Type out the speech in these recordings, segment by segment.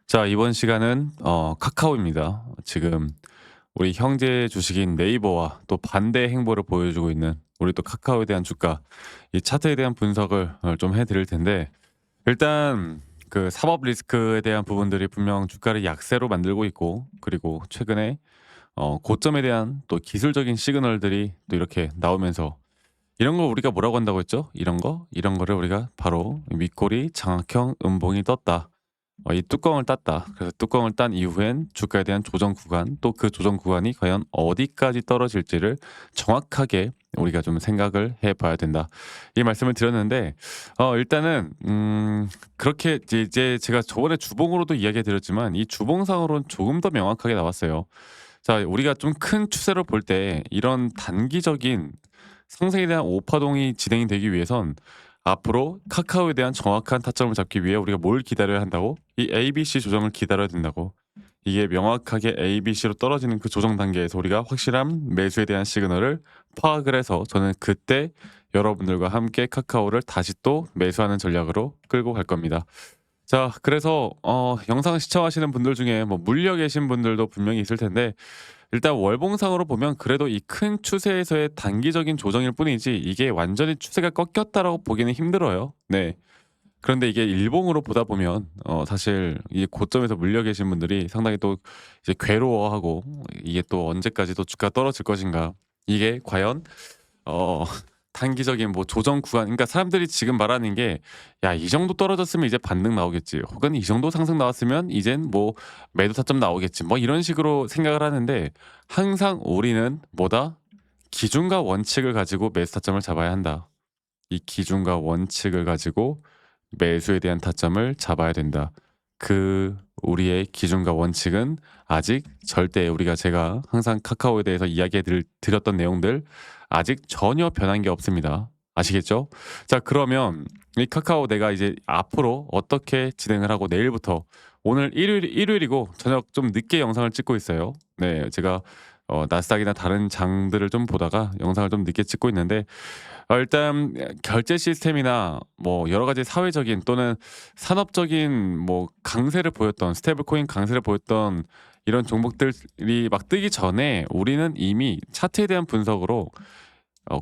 자, 이번 시간은 카카오입니다. 지금 우리 형제 주식인 네이버와 또 반대의 행보를 보여주고 있는 우리 또 카카오에 대한 주가, 이 차트에 대한 분석을 좀 해 드릴 텐데, 일단 그 사법 리스크에 대한 부분들이 분명 주가를 약세로 만들고 있고, 그리고 최근에 고점에 대한 또 기술적인 시그널들이 또 이렇게 나오면서, 이런 걸 우리가 뭐라고 한다고 했죠? 이런 거를 우리가 바로 윗꼬리 장악형 음봉이 떴다. 이 뚜껑을 땄다. 그래서 뚜껑을 딴 이후엔 주가에 대한 조정 구간, 또 그 조정 구간이 과연 어디까지 떨어질지를 정확하게 우리가 좀 생각을 해 봐야 된다. 이 말씀을 드렸는데, 일단은 그렇게 이제 제가 저번에 주봉으로도 이야기 드렸지만, 이 주봉상으로는 조금 더 명확하게 나왔어요. 자, 우리가 좀 큰 추세를 볼 때 이런 단기적인 상승에 대한 오파동이 진행이 되기 위해선 앞으로 카카오에 대한 정확한 타점을 잡기 위해 우리가 뭘 기다려야 한다고? 이 ABC 조정을 기다려야 된다고. 이게 명확하게 ABC로 떨어지는 그 조정 단계에서 우리가 확실한 매수에 대한 시그널을 파악을 해서, 저는 그때 여러분들과 함께 카카오를 다시 또 매수하는 전략으로 끌고 갈 겁니다. 자, 그래서 영상 시청하시는 분들 중에 뭐 물려 계신 분들도 분명히 있을 텐데, 일단 월봉상으로 보면 그래도 이 큰 추세에서의 단기적인 조정일 뿐이지 이게 완전히 추세가 꺾였다라고 보기는 힘들어요. 네. 그런데 이게 일봉으로 보다 보면 사실 이 고점에서 물려 계신 분들이 상당히 또 이제 괴로워하고, 이게 또 언제까지 또 주가가 떨어질 것인가. 이게 과연 어 단기적인 뭐 조정 구간, 그러니까 사람들이 지금 말하는 게 '야, 이 정도 떨어졌으면 이제 반등 나오겠지.' 혹은 '이 정도 상승 나왔으면 이젠 뭐 매도 타점 나오겠지.' 뭐 이런 식으로 생각을 하는데, 항상 우리는 뭐다? 기준과 원칙을 가지고 매수 타점을 잡아야 한다. 이 기준과 원칙을 가지고 매수에 대한 타점을 잡아야 된다. 그 우리의 기준과 원칙은 아직 절대, 우리가 제가 항상 카카오에 대해서 이야기해 드렸던 내용들 아직 전혀 변한 게 없습니다. 아시겠죠? 자, 그러면 이 카카오 내가 이제 앞으로 어떻게 진행을 하고, 내일부터, 오늘 일요일이고 저녁 좀 늦게 영상을 찍고 있어요. 네, 제가 나스닥이나 다른 장들을 좀 보다가 영상을 좀 늦게 찍고 있는데, 일단 결제 시스템이나 뭐 여러 가지 사회적인 또는 산업적인 뭐 강세를 보였던, 스테이블 코인 강세를 보였던 이런 종목들이 막 뜨기 전에 우리는 이미 차트에 대한 분석으로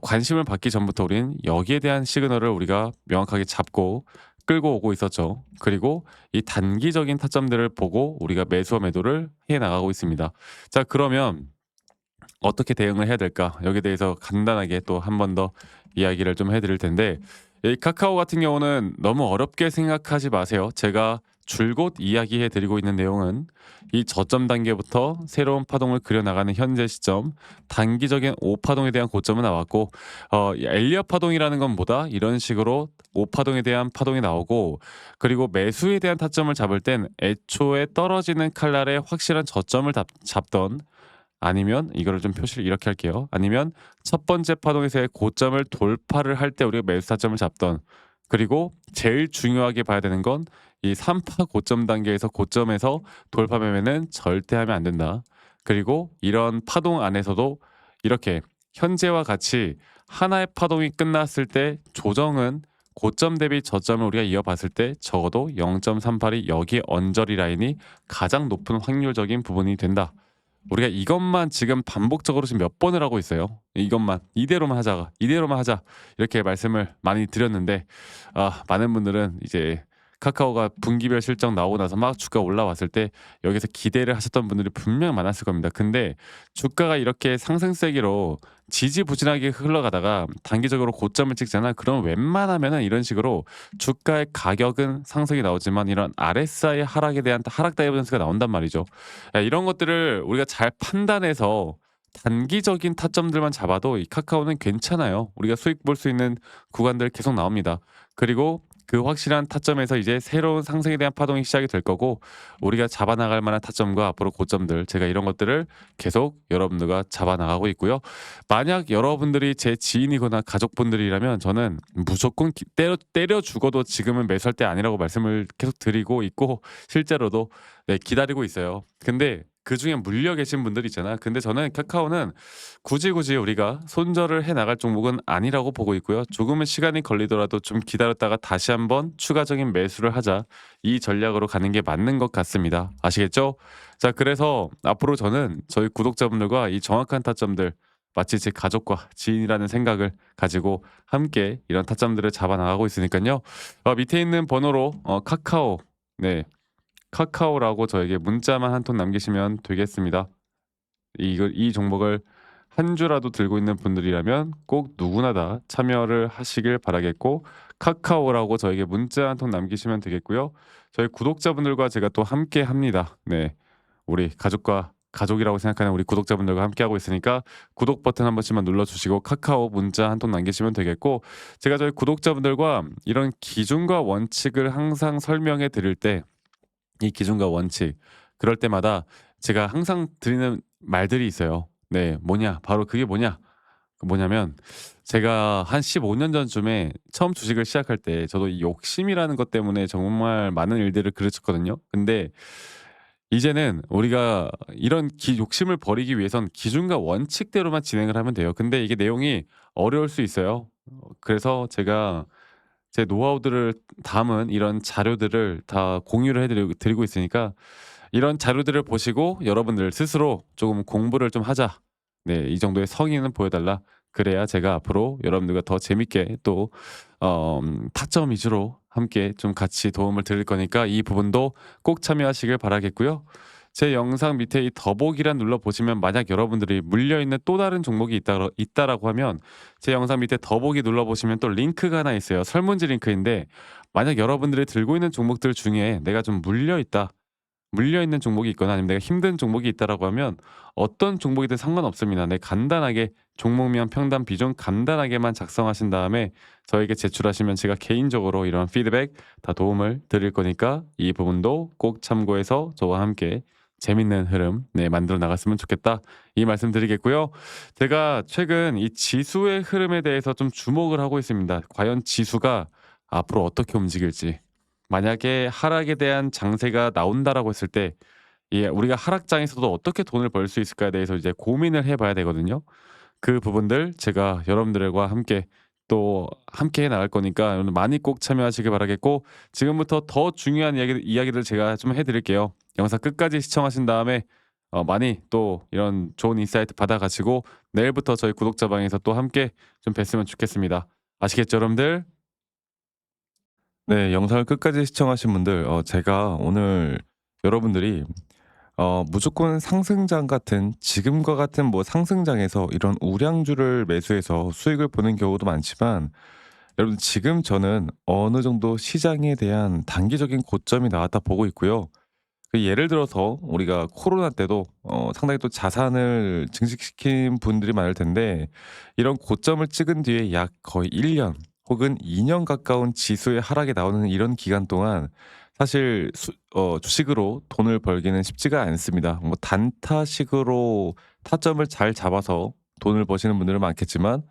관심을 받기 전부터 우리는 여기에 대한 시그널을 우리가 명확하게 잡고 끌고 오고 있었죠. 그리고 이 단기적인 타점들을 보고 우리가 매수와 매도를 해 나가고 있습니다. 자, 그러면 어떻게 대응을 해야 될까? 여기에 대해서 간단하게 또 한 번 더 이야기를 좀 해 드릴 텐데, 이 카카오 같은 경우는 너무 어렵게 생각하지 마세요. 제가 줄곧 이야기해 드리고 있는 내용은 이 저점 단계부터 새로운 파동을 그려 나가는 현재 시점, 단기적인 오파동에 대한 고점은 나왔고, 이 엘리엇 파동이라는 건 뭐다? 이런 식으로 오파동에 대한 파동이 나오고, 그리고 매수에 대한 타점을 잡을 땐 애초에 떨어지는 칼날에 확실한 저점을 잡던, 아니면 이거를 좀 표시를 이렇게 할게요. 아니면 첫 번째 파동에서의 고점을 돌파를 할 때 우리가 매수 타점을 잡던, 그리고 제일 중요하게 봐야 되는 건 이 3파 고점 단계에서 고점에서 돌파 매매는 절대 하면 안 된다. 그리고 이런 파동 안에서도 이렇게 현재와 같이 하나의 파동이 끝났을 때 조정은 고점 대비 저점을 우리가 이어봤을 때 적어도 0.38이 여기 언저리 라인이 가장 높은 확률적인 부분이 된다. 우리가 이것만 지금 반복적으로 지금 몇 번을 하고 있어요. 이것만 이대로만 하자 이렇게 말씀을 많이 드렸는데, 많은 분들은 이제 카카오가 분기별 실적 나오고 나서 막 주가 올라왔을 때 여기서 기대를 하셨던 분들이 분명 많았을 겁니다. 근데 주가가 이렇게 상승세기로 지지부진하게 흘러가다가 단기적으로 고점을 찍잖아. 그럼 웬만하면은 이런 식으로 주가의 가격은 상승이 나오지만 이런 RSI 하락에 대한 하락 다이버전스가 나온단 말이죠. 이런 것들을 우리가 잘 판단해서 단기적인 타점들만 잡아도 이 카카오는 괜찮아요. 우리가 수익 볼 수 있는 구간들 계속 나옵니다. 그리고 그 확실한 타점에서 이제 새로운 상승에 대한 파동이 시작이 될 거고, 우리가 잡아 나갈 만한 타점과 앞으로 고점들, 제가 이런 것들을 계속 여러분들과 잡아 나가고 있고요. 만약 여러분들이 제 지인이거나 가족분들이라면 저는 무조건 때려 죽어도 지금은 매수할 때 아니라고 말씀을 계속 드리고 있고, 실제로도 네, 기다리고 있어요. 근데 그중에 물려 계신 분들 있잖아. 근데 저는 카카오는 굳이 우리가 손절을 해 나갈 종목은 아니라고 보고 있고요. 조금은 시간이 걸리더라도 좀 기다렸다가 다시 한번 추가적인 매수를 하자. 이 전략으로 가는 게 맞는 것 같습니다. 아시겠죠? 자, 그래서 앞으로 저는 저희 구독자분들과 이 정확한 타점들 마치 제 가족과 지인이라는 생각을 가지고 함께 이런 타점들을 잡아 나가고 있으니까요. 밑에 있는 번호로 카카오, 네, 카카오라고 저에게 문자만 한 통 남기시면 되겠습니다. 이 종목을 한 주라도 들고 있는 분들이라면 꼭 누구나 다 참여를 하시길 바라겠고, 카카오라고 저에게 문자 한 통 남기시면 되겠고요. 저희 구독자분들과 제가 또 함께 합니다. 네. 우리 가족과 가족이라고 생각하는 우리 구독자분들과 함께하고 있으니까 구독 버튼 한 번씩만 눌러주시고 카카오 문자 한 통 남기시면 되겠고, 제가 저희 구독자분들과 이런 기준과 원칙을 항상 설명해 드릴 때, 이 기준과 원칙 그럴 때마다 제가 항상 드리는 말들이 있어요. 네. 뭐냐? 바로 그게 뭐냐? 뭐냐면, 제가 한 15년 전쯤에 처음 주식을 시작할 때 저도 이 욕심이라는 것 때문에 정말 많은 일들을 그르쳤거든요. 근데 이제는 우리가 이런 욕심을 버리기 위해선 기준과 원칙대로만 진행을 하면 돼요. 근데 이게 내용이 어려울 수 있어요. 그래서 제가 제 노하우들을 담은 이런 자료들을 다 공유를 드리고 있으니까, 이런 자료들을 보시고 여러분들 스스로 조금 공부를 좀 하자. 네, 이 정도의 성의는 보여달라. 그래야 제가 앞으로 여러분들과 더 재밌게 또 타점 위주로 함께 좀 같이 도움을 드릴 거니까 이 부분도 꼭 참여하시길 바라겠고요. 제 영상 밑에 이 더보기란 눌러 보시면, 만약 여러분들이 물려 있는 또 다른 종목이 있다라고 하면 제 영상 밑에 더보기 눌러 보시면 또 링크가 하나 있어요. 설문지 링크인데, 만약 여러분들이 들고 있는 종목들 중에 내가 좀 물려 있는 종목이 있거나 아니면 내가 힘든 종목이 있다라고 하면 어떤 종목이든 상관없습니다. 네, 간단하게 종목명, 평단, 비중 간단하게만 작성하신 다음에 저에게 제출하시면 제가 개인적으로 이런 피드백 다 도움을 드릴 거니까 이 부분도 꼭 참고해서 저와 함께 재밌는 흐름, 네, 만들어 나갔으면 좋겠다. 이 말씀 드리겠고요. 제가 최근 이 지수의 흐름에 대해서 좀 주목을 하고 있습니다. 과연 지수가 앞으로 어떻게 움직일지. 만약에 하락에 대한 장세가 나온다라고 했을 때, 예, 우리가 하락장에서도 어떻게 돈을 벌 수 있을까에 대해서 이제 고민을 해 봐야 되거든요. 그 부분들 제가 여러분들과 함께 또 함께 해 나갈 거니까 여러분 많이 꼭 참여하시길 바라겠고, 지금부터 더 중요한 이야기들 제가 좀 해 드릴게요. 영상 끝까지 시청하신 다음에 많이 또 이런 좋은 인사이트 받아 가지고 내일부터 저희 구독자 방에서 또 함께 좀 뵀으면 좋겠습니다. 아시겠죠, 여러분들? 네. 영상을 끝까지 시청하신 분들, 제가 오늘 여러분들이 무조건 상승장 같은, 지금과 같은 뭐 상승장에서 이런 우량주를 매수해서 수익을 보는 경우도 많지만, 여러분 지금 저는 어느 정도 시장에 대한 단기적인 고점이 나왔다 보고 있고요. 예를 들어서 우리가 코로나 때도 상당히 또 자산을 증식시킨 분들이 많을 텐데, 이런 고점을 찍은 뒤에 약 거의 1년 혹은 2년 가까운 지수의 하락이 나오는 이런 기간 동안 사실 주식으로 돈을 벌기는 쉽지가 않습니다. 뭐 단타식으로 타점을 잘 잡아서 돈을 버시는 분들은 많겠지만,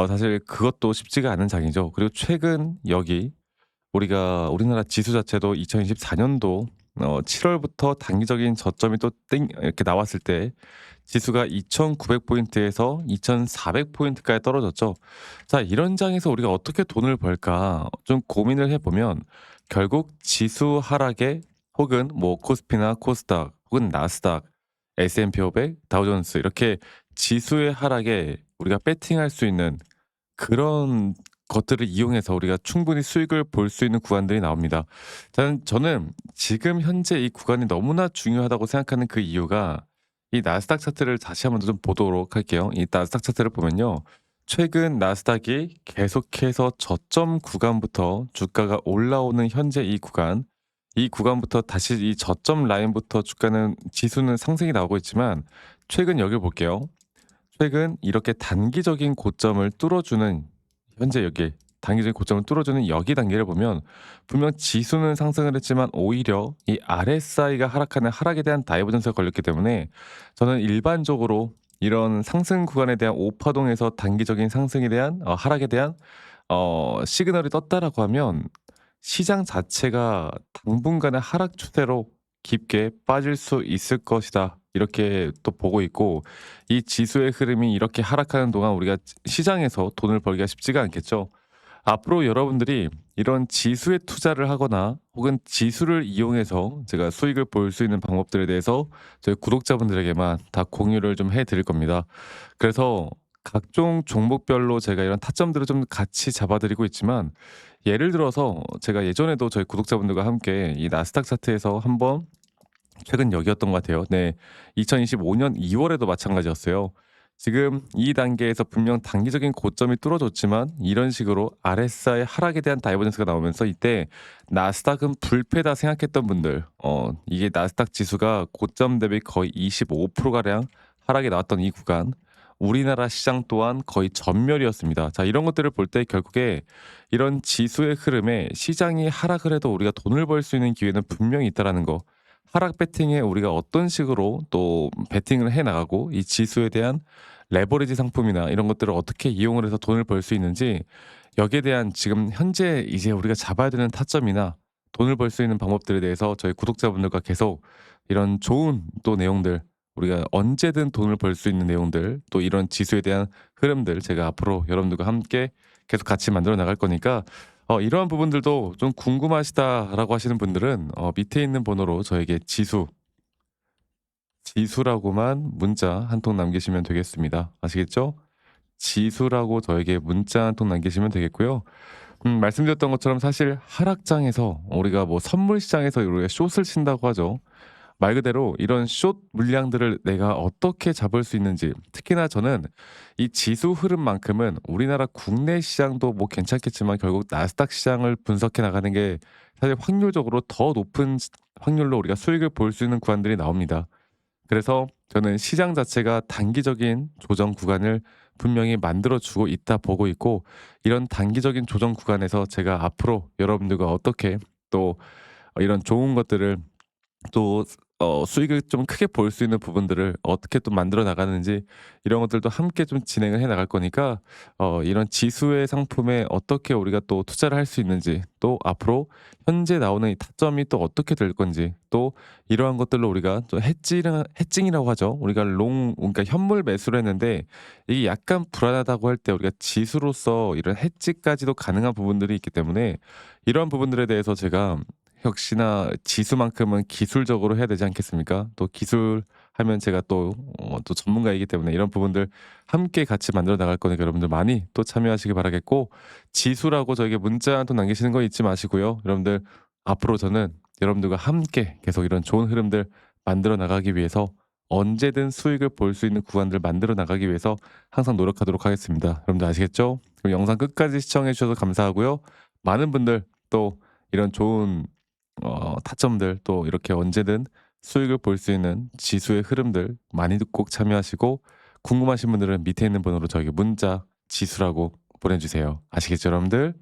사실 그것도 쉽지가 않은 장이죠. 그리고 최근 여기 우리나라 지수 자체도 2024 년도 7 월부터 단기적인 저점이 또 이렇게 나왔을 때 지수가 2,900 포인트에서 2,400 포인트까지 떨어졌죠. 자, 이런 장에서 우리가 어떻게 돈을 벌까 좀 고민을 해 보면, 결국 지수 하락에, 혹은 뭐 코스피나 코스닥 혹은 나스닥, S&P 500, 다우존스 이렇게 지수의 하락에 우리가 배팅할 수 있는 그런 것들을 이용해서 우리가 충분히 수익을 볼 수 있는 구간들이 나옵니다. 저는 지금 현재 이 구간이 너무나 중요하다고 생각하는 그 이유가, 이 나스닥 차트를 다시 한번 좀 보도록 할게요. 이 나스닥 차트를 보면요. 최근 나스닥이 계속해서 저점 구간부터 주가가 올라오는 현재 이 구간부터 다시 이 저점 라인부터 지수는 상승이 나오고 있지만, 최근 여기를 볼게요. 최근 이렇게 단기적인 고점을 뚫어주는, 현재 여기 단기적인 고점을 뚫어주는 여기 단계를 보면, 분명 지수는 상승을 했지만 오히려 이 RSI가 하락하는 하락에 대한 다이버전스가 걸렸기 때문에, 저는 일반적으로 이런 상승 구간에 대한 오파동에서 단기적인 상승에 대한 하락에 대한 시그널이 떴다라고 하면, 시장 자체가 당분간의 하락 추세로 깊게 빠질 수 있을 것이다 이렇게 또 보고 있고 이 지수의 흐름이 이렇게 하락하는 동안 우리가 시장에서 돈을 벌기가 쉽지가 않겠죠. 앞으로 여러분들이 이런 지수에 투자를 하거나 혹은 지수를 이용해서 제가 수익을 볼 수 있는 방법들에 대해서 저희 구독자분들에게만 다 공유를 좀 해 드릴 겁니다. 그래서 각종 종목별로 제가 이런 타점들을 좀 같이 잡아 드리고 있지만 예를 들어서 제가 예전에도 저희 구독자분들과 함께 이 나스닥 차트에서 한번 최근 여기였던 것 같아요. 네. 2025년 2월에도 마찬가지였어요. 지금 이 단계에서 분명 단기적인 고점이 뚫어졌지만 이런 식으로 RSI의 하락에 대한 다이버전스가 나오면서 이때 나스닥은 불패다 생각했던 분들 이게 나스닥 지수가 고점 대비 거의 25% 가량 하락이 나왔던 이 구간 우리나라 시장 또한 거의 전멸이었습니다. 자, 이런 것들을 볼 때 결국에 이런 지수의 흐름에 시장이 하락을 해도 우리가 돈을 벌 수 있는 기회는 분명히 있다라는 거. 하락 배팅에 우리가 어떤 식으로 또 배팅을 해 나가고 이 지수에 대한 레버리지 상품이나 이런 것들을 어떻게 이용을 해서 돈을 벌 수 있는지 여기에 대한 지금 현재 이제 우리가 잡아야 되는 타점이나 돈을 벌 수 있는 방법들에 대해서 저희 구독자분들과 계속 이런 좋은 또 내용들 우리가 언제든 돈을 벌 수 있는 내용들 또 이런 지수에 대한 흐름들 제가 앞으로 여러분들과 함께 계속 같이 만들어 나갈 거니까 이러한 부분들도 좀 궁금하시다라고 하시는 분들은 밑에 있는 번호로 저에게 지수라고만 문자 한 통 남기시면 되겠습니다. 아시겠죠? 지수라고 저에게 문자 한 통 남기시면 되겠고요. 말씀드렸던 것처럼 사실 하락장에서 우리가 뭐 선물 시장에서 우리가 숏을 친다고 하죠. 말 그대로 이런 숏 물량들을 내가 어떻게 잡을 수 있는지 특히나 저는 이 지수 흐름만큼은 우리나라 국내 시장도 뭐 괜찮겠지만 결국 나스닥 시장을 분석해 나가는 게 사실 확률적으로 더 높은 확률로 우리가 수익을 볼 수 있는 구간들이 나옵니다. 그래서 저는 시장 자체가 단기적인 조정 구간을 분명히 만들어 주고 있다 보고 있고 이런 단기적인 조정 구간에서 제가 앞으로 여러분들과 어떻게 또 이런 좋은 것들을 또 수익을 좀 크게 볼 수 있는 부분들을 어떻게 또 만들어 나가는지 이런 것들도 함께 좀 진행을 해 나갈 거니까 이런 지수의 상품에 어떻게 우리가 또 투자를 할 수 있는지 또 앞으로 현재 나오는 이 타점이 또 어떻게 될 건지 또 이러한 것들로 우리가 또 해칭이라고 하죠. 우리가 그러니까 현물 매수를 했는데 이게 약간 불안하다고 할 때 우리가 지수로서 이런 해지까지도 가능한 부분들이 있기 때문에 이러한 부분들에 대해서 제가 역시나 지수만큼은 기술적으로 해야 되지 않겠습니까? 또 기술하면 제가 또 전문가이기 때문에 이런 부분들 함께 같이 만들어 나갈 거니까 여러분들 많이 또 참여하시기 바라겠고 지수라고 저에게 문자 한 통 남기시는 거 잊지 마시고요. 여러분들 앞으로 저는 여러분들과 함께 계속 이런 좋은 흐름들 만들어 나가기 위해서 언제든 수익을 볼 수 있는 구간들 만들어 나가기 위해서 항상 노력하도록 하겠습니다. 여러분들 아시겠죠? 그럼 영상 끝까지 시청해 주셔서 감사하고요. 많은 분들 또 이런 좋은 타점들 또 이렇게 언제든 수익을 볼 수 있는 지수의 흐름들 많이 꼭 참여하시고 궁금하신 분들은 밑에 있는 번호로 저에게 문자 지수라고 보내주세요. 아시겠죠, 여러분들?